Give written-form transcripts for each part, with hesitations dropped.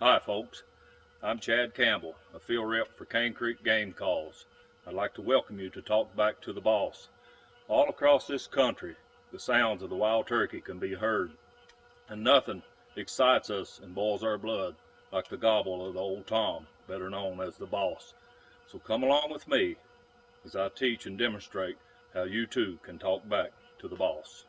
Hi folks, I'm Chad Campbell, a field rep for Cane Creek Game Calls. I'd like to welcome you to Talk Back to the Boss. All across this country, the sounds of the wild turkey can be heard, and nothing excites us and boils our blood like the gobble of the old Tom, better known as the boss. So come along with me as I teach and demonstrate how you too can talk back to the boss.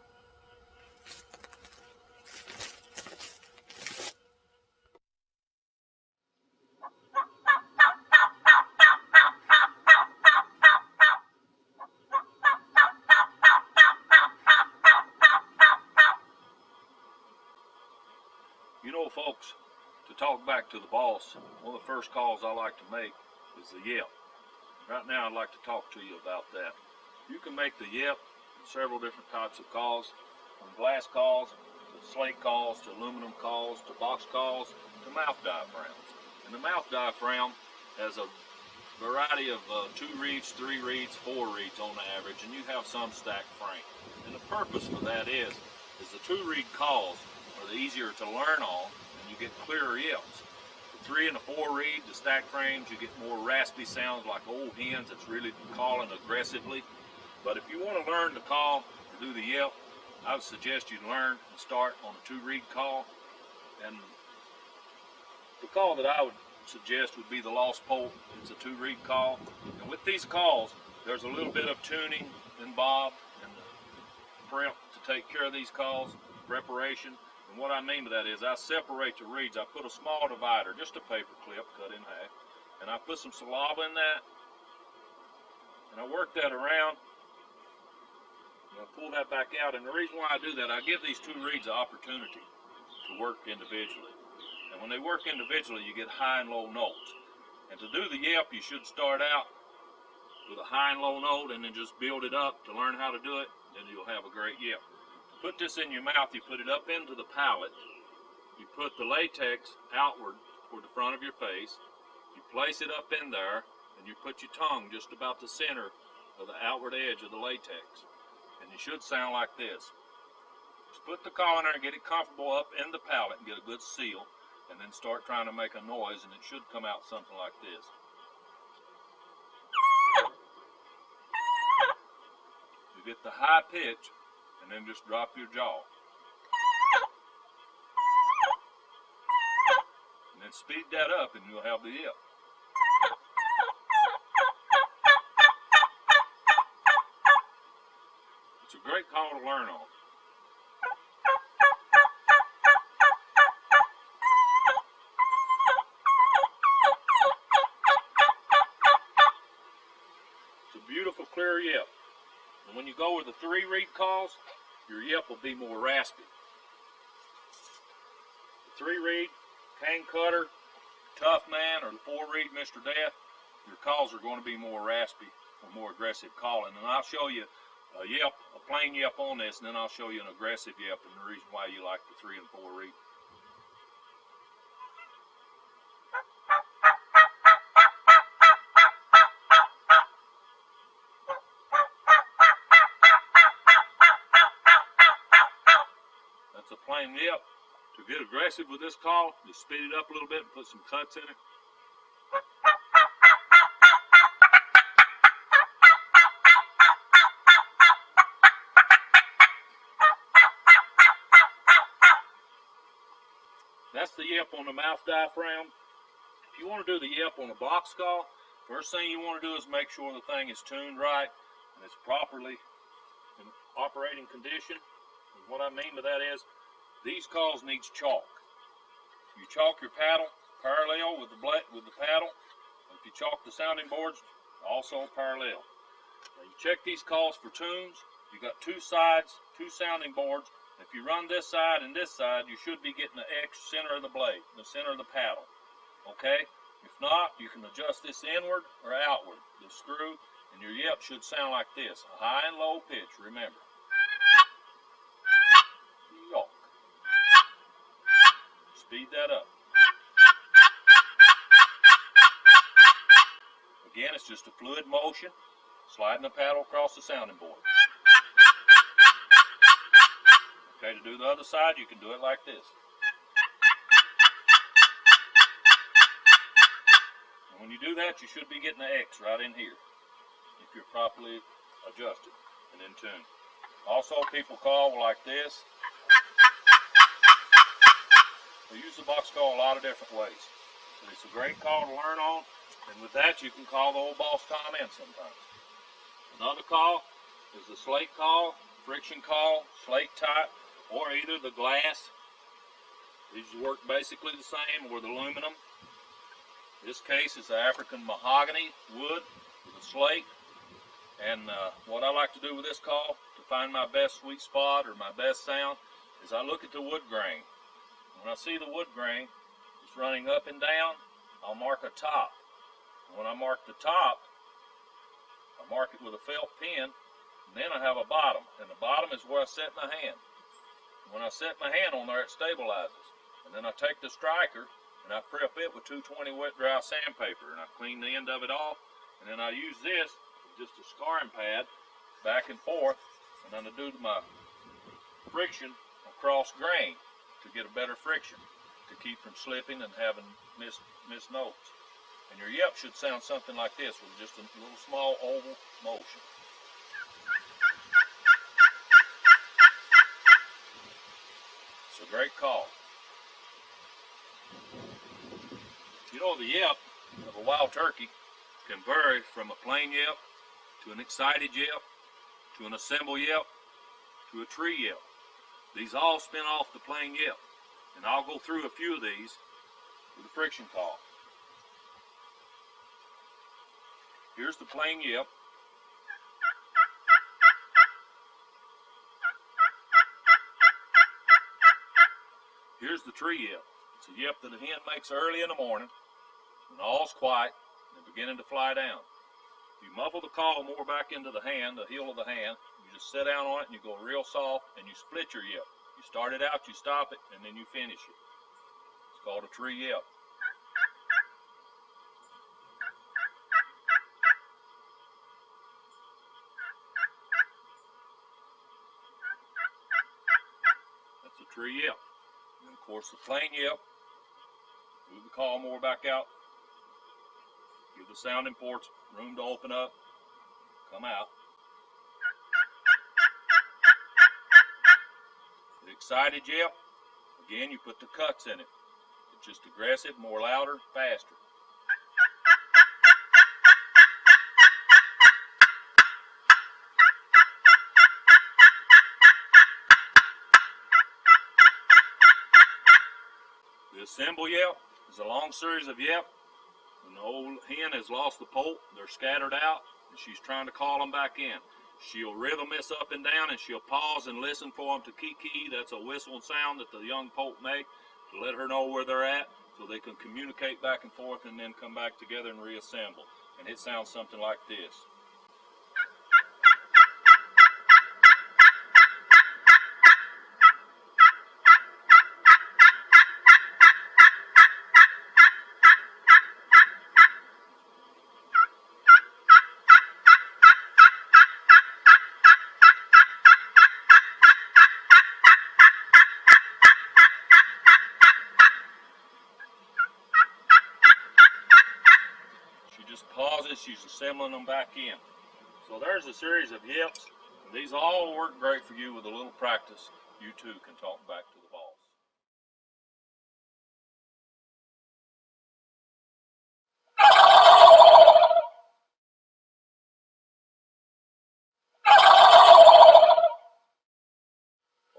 You know, folks, to talk back to the boss, one of the first calls I like to make is the yelp. Right now I'd like to talk to you about that. You can make the yelp in several different types of calls, from glass calls to slate calls to aluminum calls to box calls to mouth diaphragms. And the mouth diaphragm has a variety of 2 reeds, 3 reeds, 4 reeds on the average, and you have some stacked frame. And the purpose for that is the 2 reed calls are the easier to learn on, and you get clearer yelps. The 3 and the 4 reed, the stacked frames, you get more raspy sounds like old hens that's really calling aggressively. But if you want to learn the call to do the yelp, I would suggest you learn and start on a 2 reed call. And the call that I would suggest would be the Lost Poult. It's a 2 reed call. And with these calls, there's a little bit of tuning involved and prep to take care of these calls, preparation. And what I mean by that is I separate the reeds. I put a small divider, just a paper clip cut in half, and I put some saliva in that, and I work that around, and I pull that back out. And the reason why I do that, I give these 2 reeds an opportunity to work individually. And when they work individually, you get high and low notes. And to do the yelp, you should start out with a high and low note and then just build it up to learn how to do it, and you'll have a great yelp. Put this in your mouth, you put it up into the palate, you put the latex outward toward the front of your face, you place it up in there, and you put your tongue just about the center of the outward edge of the latex. And you should sound like this. Just put the call in there and get it comfortable up in the palate and get a good seal, and then start trying to make a noise, and it should come out something like this. You get the high pitch, and then just drop your jaw. And then speed that up and you'll have the yelp. It's a great call to learn on. It's a beautiful, clear yelp. And when you go with the 3 reed calls, your yelp will be more raspy. The 3 reed, cane cutter, tough man, or the 4 reed, Mr. Death, your calls are going to be more raspy or more aggressive calling. And I'll show you a yelp, a plain yelp on this, and then I'll show you an aggressive yelp and the reason why you like the 3 and 4 reed. A plain yelp. To get aggressive with this call, just speed it up a little bit and put some cuts in it. That's the yelp on the mouth diaphragm. If you want to do the yelp on a box call, first thing you want to do is make sure the thing is tuned right and it's properly in operating condition. And what I mean by that is these calls needs chalk. You chalk your paddle parallel with the paddle. If you chalk the sounding boards, also parallel. Now you check these calls for tunes. You got 2 sides, 2 sounding boards. If you run this side and this side, you should be getting the center of the blade, the center of the paddle. Okay? If not, you can adjust this inward or outward, the screw, and your yelp should sound like this, a high and low pitch, remember. Speed that up. Again, it's just a fluid motion, sliding the paddle across the sounding board. Okay, to do the other side, you can do it like this. When you do that, you should be getting an X right in here if you're properly adjusted and in tune. Also, people call like this. They use the box call a lot of different ways. But it's a great call to learn on, and with that you can call the old boss Tom in sometimes. Another call is the slate call, friction call, slate type, or either the glass. These work basically the same, or the aluminum. This case is the African mahogany wood with a slate. And what I like to do with this call to find my best sweet spot or my best sound is I look at the wood grain. When I see the wood grain is running up and down, I'll mark a top. And when I mark the top, I mark it with a felt pen, and then I have a bottom. And the bottom is where I set my hand. When I set my hand on there, it stabilizes. And then I take the striker and I prep it with 220 wet dry sandpaper, and I clean the end of it off, and then I use this just a scarring pad back and forth, and then I do my friction across grain to get a better friction to keep from slipping and having missed notes. And your yelp should sound something like this with just a little small oval motion. It's a great call. You know, the yelp of a wild turkey can vary from a plain yelp to an excited yelp to an assemble yelp to a tree yelp. These all spin off the plain yelp, and I'll go through a few of these with a friction call. Here's the plain yelp. Here's the tree yelp. It's a yelp that a hen makes early in the morning when all's quiet and beginning to fly down. You muffle the call more back into the hand, the heel of the hand. You just sit down on it and you go real soft and you split your yelp. You start it out, you stop it, and then you finish it. It's called a tree yelp. That's a tree yelp. And of course the plain yelp, move the call more back out. Give the sounding ports room to open up, come out. The excited yelp, again you put the cuts in it. It's just aggressive, more louder, faster. The assemble yelp is a long series of yelp. When the old hen has lost the poult, they're scattered out, and she's trying to call them back in. She'll rhythm this up and down, and she'll pause and listen for them to kiki. That's a whistle sound that the young poult make to let her know where they're at, so they can communicate back and forth and then come back together and reassemble. And it sounds something like this. Just pauses, she's assembling them back in. So there's a series of yelps. These all work great for you with a little practice. You too can talk back to the boss.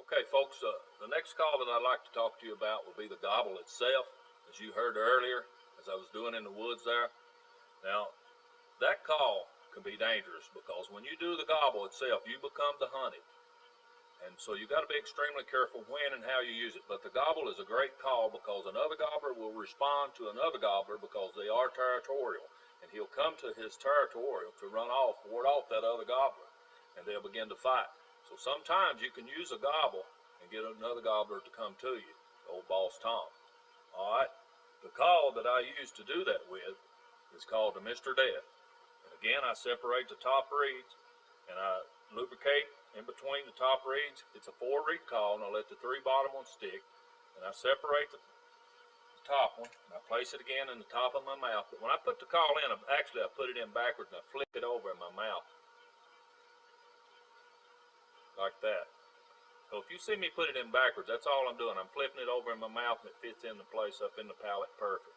Okay folks, the next call that I'd like to talk to you about will be the gobble itself, as you heard earlier as I was doing in the woods there. Now, that call can be dangerous because when you do the gobble itself, you become the hunted. And so you got to be extremely careful when and how you use it. But the gobble is a great call because another gobbler will respond to another gobbler because they are territorial. And he'll come to his territorial to run off, ward off that other gobbler. And they'll begin to fight. So sometimes you can use a gobble and get another gobbler to come to you, old boss Tom. All right, the call that I use to do that with is called the Mr. Death. And again, I separate the top reeds and I lubricate in between the top reeds. It's a 4-reed call, and I let the 3 bottom ones stick. And I separate the top one, and I place it again in the top of my mouth. But when I put the call in, actually I put it in backwards and I flip it over in my mouth. Like that. So if you see me put it in backwards, that's all I'm doing. I'm flipping it over in my mouth and it fits in the place up in the palate perfect.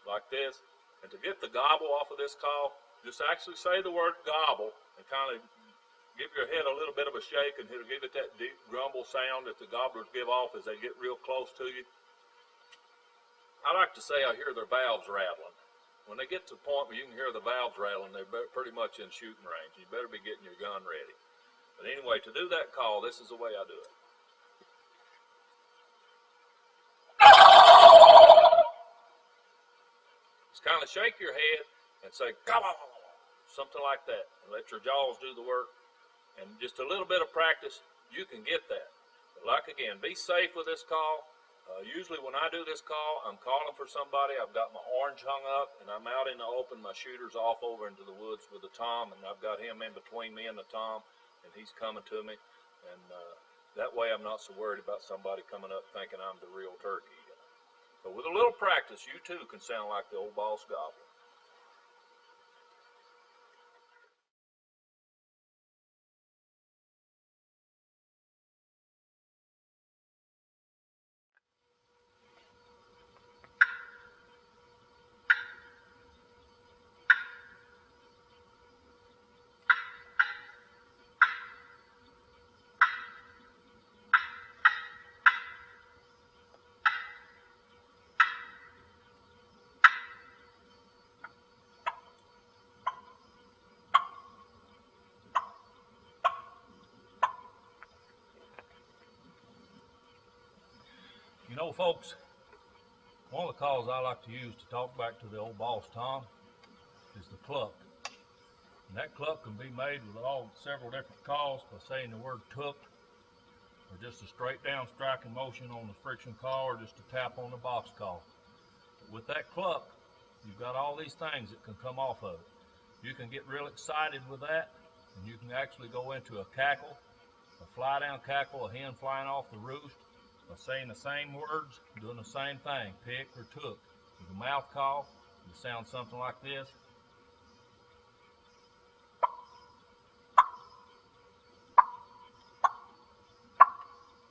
Like this. And to get the gobble off of this call, just actually say the word gobble and kind of give your head a little bit of a shake, and it'll give it that deep grumble sound that the gobblers give off as they get real close to you. I like to say I hear their valves rattling. When they get to the point where you can hear the valves rattling, they're pretty much in shooting range. You better be getting your gun ready. But anyway, to do that call, this is the way I do it. Just kind of shake your head and say, gobble, something like that, and let your jaws do the work. And just a little bit of practice, you can get that. But like again, be safe with this call. Usually when I do this call, I'm calling for somebody. I've got my orange hung up, and I'm out in the open. My shooter's off over into the woods with the tom, and I've got him in between me and the tom, and he's coming to me. And that way I'm not so worried about somebody coming up thinking I'm the real turkey. So with a little practice, you too can sound like the old boss gobbler. You know, folks, one of the calls I like to use to talk back to the old boss Tom is the cluck. And that cluck can be made with several different calls by saying the word took, or just a straight down striking motion on the friction call, or just a tap on the box call. But with that cluck, you've got all these things that can come off of it. You can get real excited with that, and you can actually go into a cackle, a fly down cackle, a hen flying off the roost, by saying the same words, doing the same thing, pick or took. With a mouth call, it sounds something like this.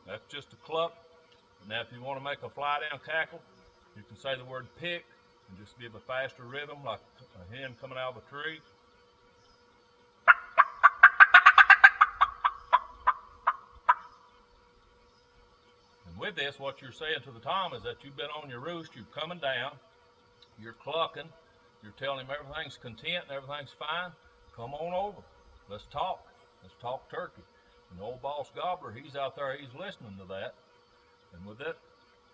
That's just a cluck. Now if you want to make a fly down cackle, you can say the word pick and just give a faster rhythm like a hen coming out of a tree. And with this, what you're saying to the tom is that you've been on your roost, you're coming down, you're clucking, you're telling him everything's content and everything's fine. Come on over. Let's talk. Let's talk turkey. And the old boss gobbler, he's out there, he's listening to that. And with that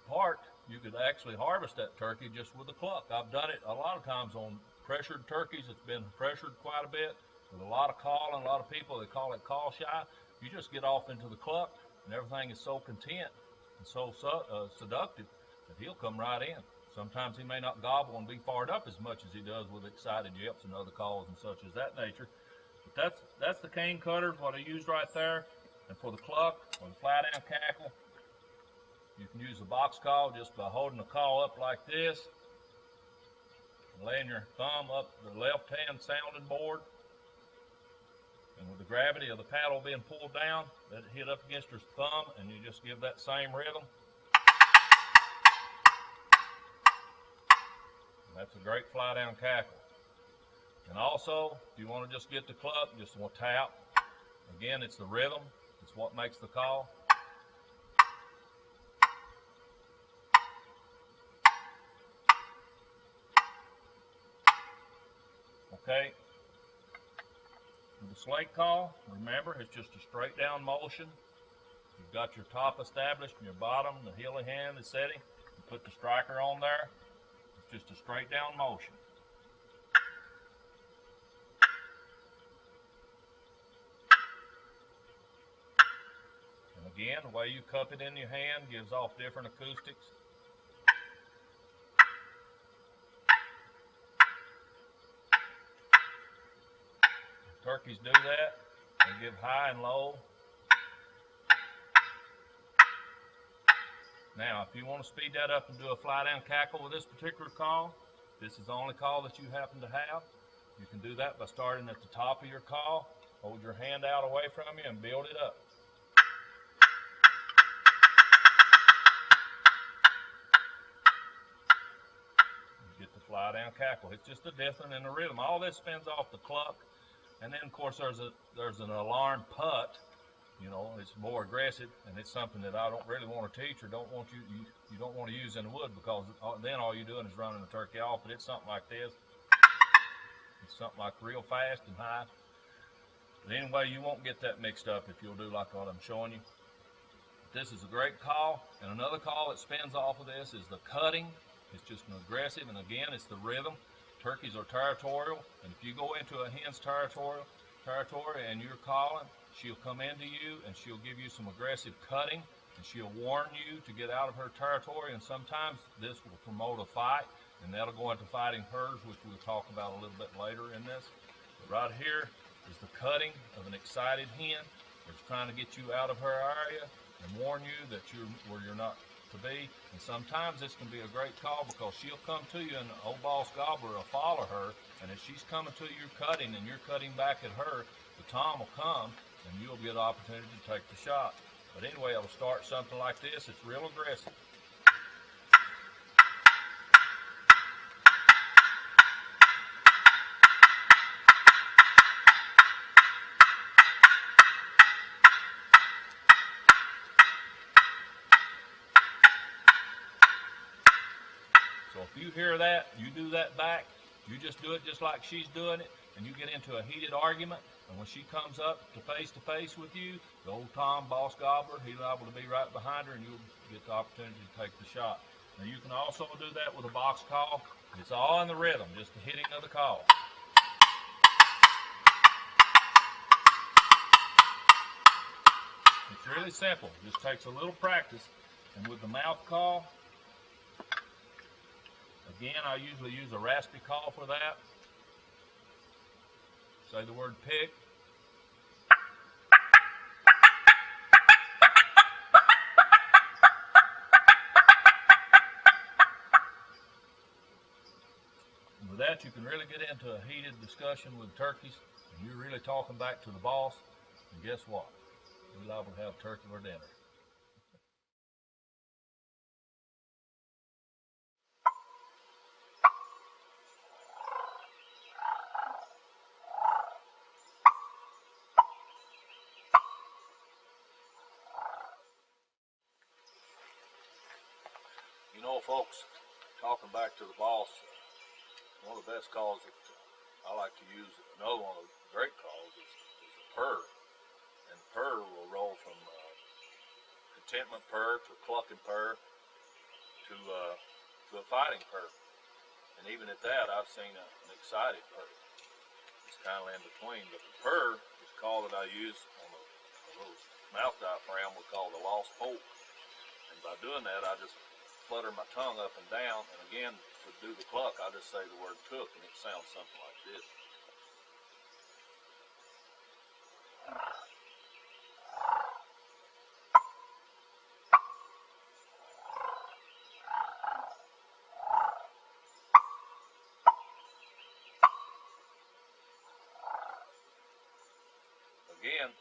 part, you could actually harvest that turkey just with a cluck. I've done it a lot of times on pressured turkeys. It's been pressured quite a bit with a lot of calling, a lot of people, they call it call shy. You just get off into the cluck and everything is so content and so seductive that he'll come right in. Sometimes he may not gobble and be fired up as much as he does with excited yips and other calls and such as that nature. But that's the cane cutter, what I used right there. And for the cluck or the fly down cackle, you can use the box call just by holding the call up like this, and laying your thumb up the left hand sounding board, and with the gravity of the paddle being pulled down, let it hit up against your thumb, and you just give that same rhythm. And that's a great fly down cackle. And also, if you want to just get the cluck, just want to tap. Again, it's the rhythm. It's what makes the call. Okay. With the slate call, remember, it's just a straight down motion. You've got your top established and your bottom, the hilly hand is setting. You put the striker on there. It's just a straight down motion. And again, the way you cup it in your hand gives off different acoustics. Turkeys do that. They give high and low. Now, if you want to speed that up and do a fly down cackle with this particular call, this is the only call that you happen to have. You can do that by starting at the top of your call, hold your hand out away from you and build it up. You get the fly down cackle. It's just the difference in the rhythm. All this spins off the cluck, and then of course there's an alarm putt. You know, it's more aggressive, and it's something that I don't really want to teach or don't want you don't want to use in the wood, because then all you're doing is running the turkey off. But it's something like this. It's something like real fast and high. But anyway, you won't get that mixed up if you'll do like what I'm showing you. This is a great call, and another call that spins off of this is the cutting. It's just an aggressive, and again, it's the rhythm. Turkeys are territorial, and if you go into a hen's territory and you're calling, she'll come into you and she'll give you some aggressive cutting, and she'll warn you to get out of her territory, and sometimes this will promote a fight, and that'll go into fighting purrs, which we'll talk about a little bit later in this. But right here is the cutting of an excited hen that's trying to get you out of her area and warn you that you're where you're not to be. And sometimes this can be a great call, because she'll come to you and old boss gobbler will follow her, and if she's coming to you cutting and you're cutting back at her, the tom will come and you'll get an opportunity to take the shot. But anyway, it'll start something like this. It's real aggressive. So if you hear that, you do that back. You just do it just like she's doing it, and you get into a heated argument. And when she comes up to face with you, the old Tom, boss gobbler, he's liable to be right behind her, and you'll get the opportunity to take the shot. Now you can also do that with a box call. It's all in the rhythm, just the hitting of the call. It's really simple. It just takes a little practice. And with the mouth call, again, I usually use a raspy call for that. Say the word pick. And with that, you can really get into a heated discussion with turkeys, and you're really talking back to the boss. And guess what? We're liable to have turkey for dinner. You know, folks, talking back to the boss, one of the best calls that I like to use, another one of the great calls, is a purr. And purr will roll from contentment purr to clucking purr to a fighting purr. And even at that, I've seen an excited purr. It's kind of in between. But the purr is a call that I use on a little mouth diaphragm we call the lost poke. And by doing that, I just flutter my tongue up and down, and again, to do the cluck, I just say the word took, and it sounds something like this. Again,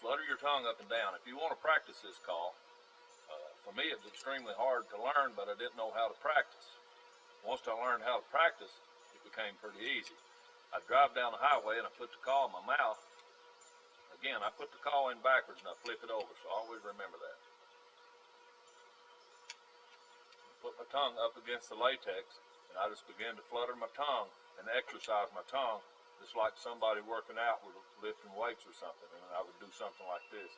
flutter your tongue up and down. If you want to practice this call, for me it was extremely hard to learn, but I didn't know how to practice. Once I learned how to practice, it became pretty easy. I'd drive down the highway and I put the call in my mouth. Again, I put the call in backwards and I flip it over, so always remember that. I put my tongue up against the latex and I just began to flutter my tongue and exercise my tongue, just like somebody working out with lifting weights or something, and I would do something like this.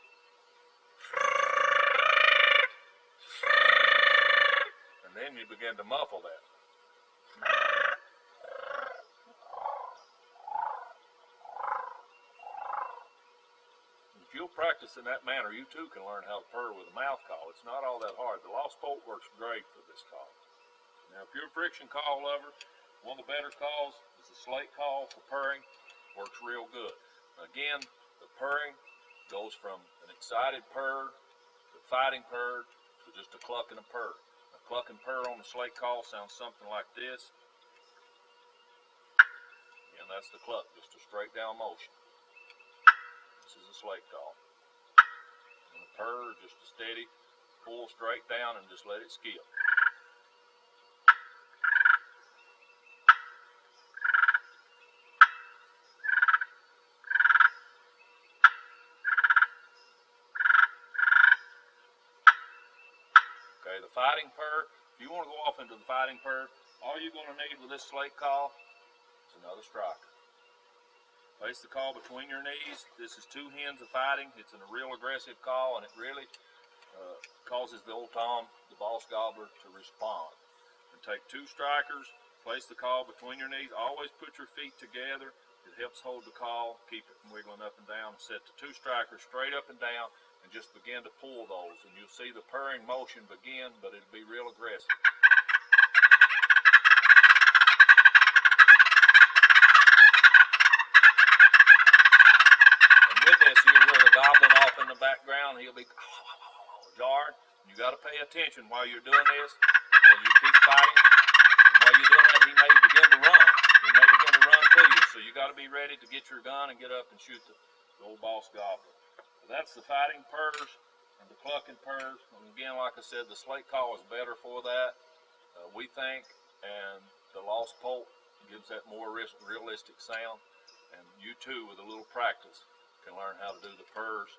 And then you begin to muffle that. If you'll practice in that manner, you too can learn how to purr with a mouth call. It's not all that hard. The lost poke works great for this call. Now, if you're a friction call lover, one of the better calls is the slate call for purring. Works real good. Again, the purring goes from an excited purr to fighting purr So just a cluck and a purr. A cluck and purr on the slate call sounds something like this. And that's the cluck, just a straight down motion. This is a slate call. And the purr, just a steady pull straight down and just let it skip. Okay, the fighting purr, if you want to go off into the fighting purr, all you're going to need with this slate call is another striker. Place the call between your knees. This is two hens of fighting. It's a real aggressive call, and it really causes the old Tom, the boss gobbler, to respond. And take two strikers, place the call between your knees. Always put your feet together. It helps hold the call, keep it from wiggling up and down. Set the two strikers straight up and down, and just begin to pull those. And you'll see the purring motion begin, but it'll be real aggressive. And with this, you'll hear the gobbling off in the background. He'll be jarred. You got to pay attention while you're doing this. So you keep fighting. And while you're doing that, he may begin to run. He may begin to run to you. So you got to be ready to get your gun and get up and shoot the old boss gobbler. So that's the fighting purrs and the clucking purrs. And again, like I said, the slate call is better for that, we think, and the lost poult gives that more realistic sound. And you too, with a little practice, can learn how to do the purrs,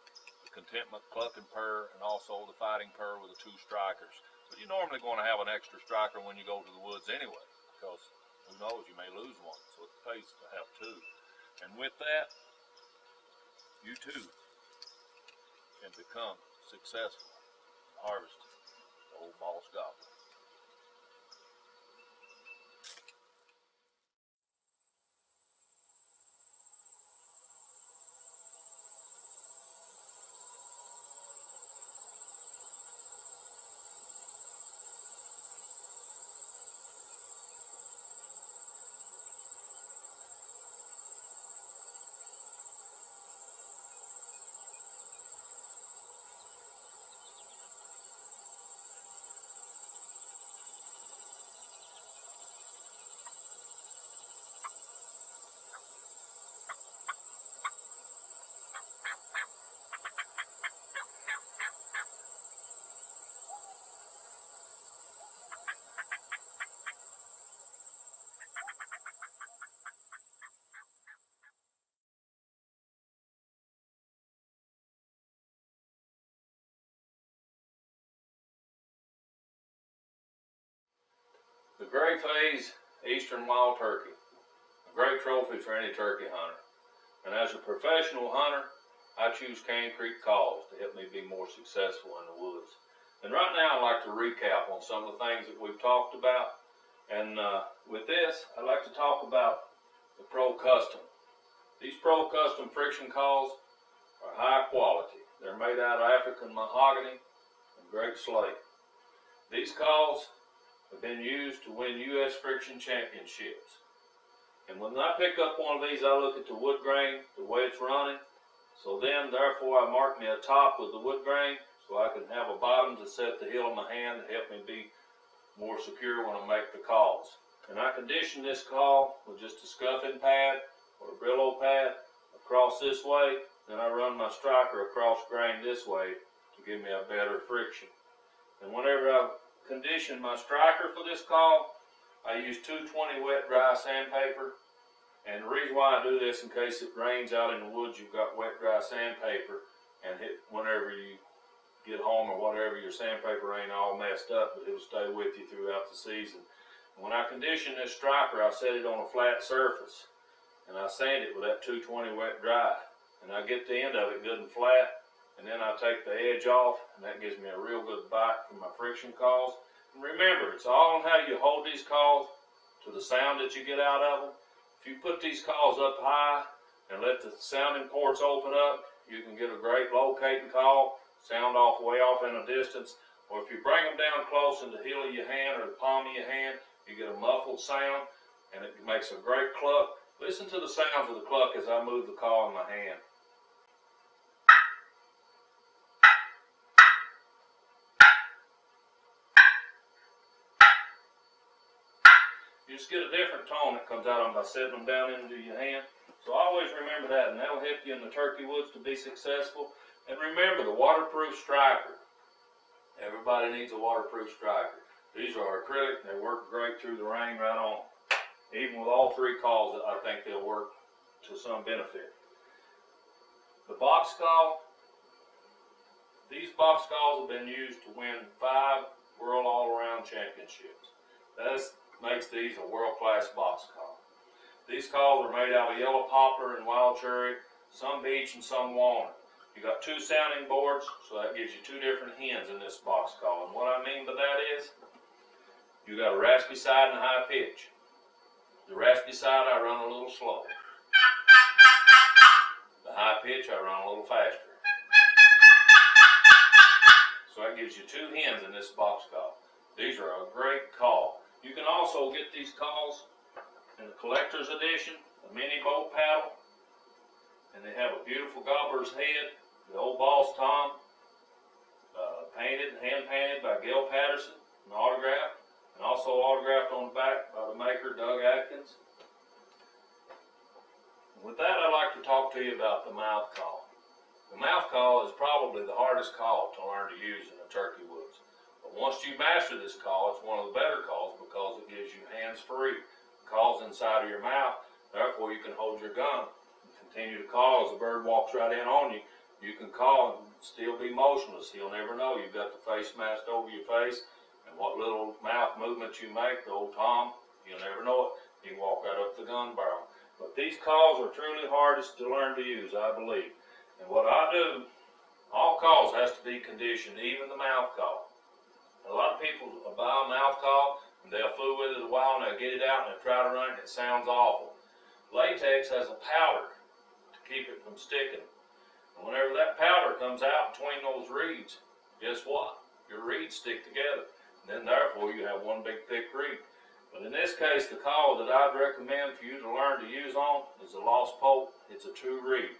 the contentment cluck and purr, and also the fighting purr with the two strikers. But you're normally going to have an extra striker when you go to the woods anyway, because who knows, you may lose one, so it pays to have two. And with that, you too can become successful in harvesting the old boss gobbler. The gray phase eastern wild turkey, a great trophy for any turkey hunter. And as a professional hunter, I choose Cane Creek calls to help me be more successful in the woods. And right now I'd like to recap on some of the things that we've talked about. And with this, I'd like to talk about the Pro Custom. These Pro Custom friction calls are high quality. They're made out of African mahogany and great slate. These calls have been used to win U.S. friction championships. And when I pick up one of these, I look at the wood grain, the way it's running. So then, therefore, I mark me a top with the wood grain so I can have a bottom to set the heel of my hand to help me be more secure when I make the calls. And I condition this call with just a scuffing pad or a Brillo pad across this way. Then I run my striker across grain this way to give me a better friction. And whenever I condition my striker for this call, I use 220 wet dry sandpaper. And the reason why I do this, in case it rains out in the woods, you've got wet dry sandpaper, and whenever you get home or whatever, your sandpaper ain't all messed up, but it'll stay with you throughout the season. And when I condition this striker, I set it on a flat surface, and I sand it with that 220 wet dry, and I get the end of it good and flat. And then I take the edge off, and that gives me a real good bite from my friction calls. And remember, it's all on how you hold these calls to the sound that you get out of them. If you put these calls up high and let the sounding ports open up, you can get a great locating call, sound off way off in a distance. Or if you bring them down close in the heel of your hand or the palm of your hand, you get a muffled sound, and it makes a great cluck. Listen to the sounds of the cluck as I move the call in my hand. You just get a different tone that comes out of them by setting them down into your hand. So always remember that, and that'll help you in the turkey woods to be successful. And remember the waterproof striker. Everybody needs a waterproof striker. These are acrylic, they work great through the rain right on. Even with all three calls, I think they'll work to some benefit. The box call, these box calls have been used to win 5 World All-Around Championships. That makes these a world-class box call. These calls are made out of yellow poplar and wild cherry, some beech and some walnut. You got 2 sounding boards, so that gives you 2 different hens in this box call. And what I mean by that is, you got a raspy side and a high pitch. The raspy side I run a little slow. The high pitch I run a little faster. So that gives you 2 hens in this box call. These are a great call. You can also get these calls in the collector's edition, a mini bow paddle, and they have a beautiful gobbler's head, the old boss Tom, painted, hand painted by Gail Patterson, and autographed, and also autographed on the back by the maker Doug Atkins. With that, I'd like to talk to you about the mouth call. The mouth call is probably the hardest call to learn to use in the turkey woods. But once you master this call, it's one of the better calls because it gives you hands-free. Calls inside of your mouth, therefore you can hold your gun and continue to call as the bird walks right in on you. You can call and still be motionless. He'll never know you've got the face mask over your face, and what little mouth movements you make, the old Tom, he'll never know it. He can walk right up the gun barrel. But these calls are truly hardest to learn to use, I believe. And what I do, all calls has to be conditioned, even the mouth call. A lot of people buy a mouth call, and they'll fool with it a while, and they'll get it out, and they'll try to run it, and it sounds awful. Latex has a powder to keep it from sticking. And whenever that powder comes out between those reeds, guess what? Your reeds stick together. And then therefore you have one big thick reed. But in this case, the call that I'd recommend for you to learn to use on is the Lost Pope. It's a 2 reed.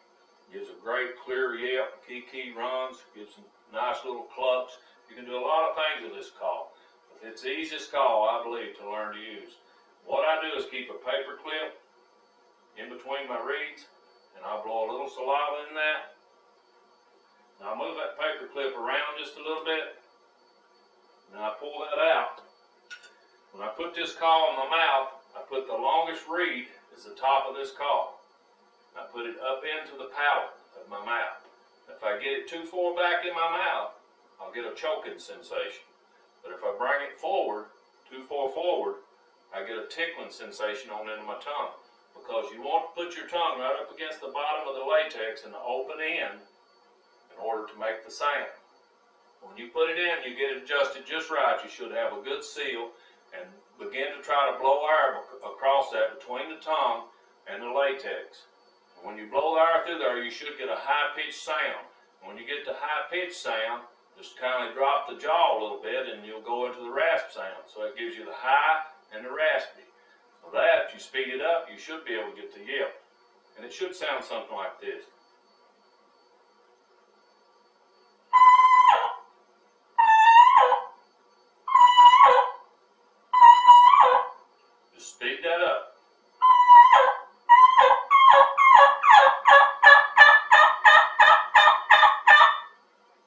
Gives a great clear yelp, key runs, gives some nice little clucks. You can do a lot of things with this call. It's the easiest call, I believe, to learn to use. What I do is keep a paper clip in between my reeds, and I blow a little saliva in that. Now I move that paper clip around just a little bit. Now I pull that out. When I put this call in my mouth, I put the longest reed as the top of this call. I put it up into the palate of my mouth. If I get it too far back in my mouth, I'll get a choking sensation. But if I bring it forward, too far forward, I get a tickling sensation on into my tongue. Because you want to put your tongue right up against the bottom of the latex in the open end in order to make the sound. When you put it in, you get it adjusted just right. You should have a good seal and begin to try to blow air across that between the tongue and the latex. And when you blow the air through there, you should get a high-pitched sound. When you get the high-pitched sound, just kind of drop the jaw a little bit and you'll go into the rasp sound. So it gives you the high and the raspy. So that, you speed it up, you should be able to get the yelp. And it should sound something like this. Just speed that up.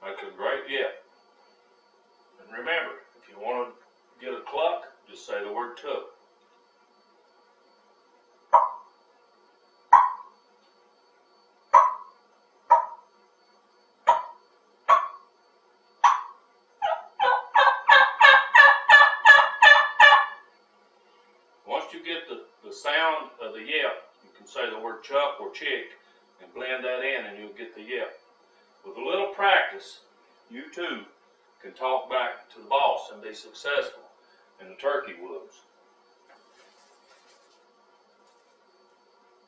That's a great yelp. And remember, if you want to get a cluck, just say the word took. Once you get the sound of the yelp, you can say the word chuck or chick and blend that in and you'll get the yelp. With a little practice, you too can talk back to the boss and be successful in the turkey woods.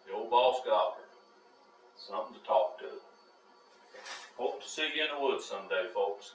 The old boss gobbler. Something to talk to. Hope to see you in the woods someday, folks.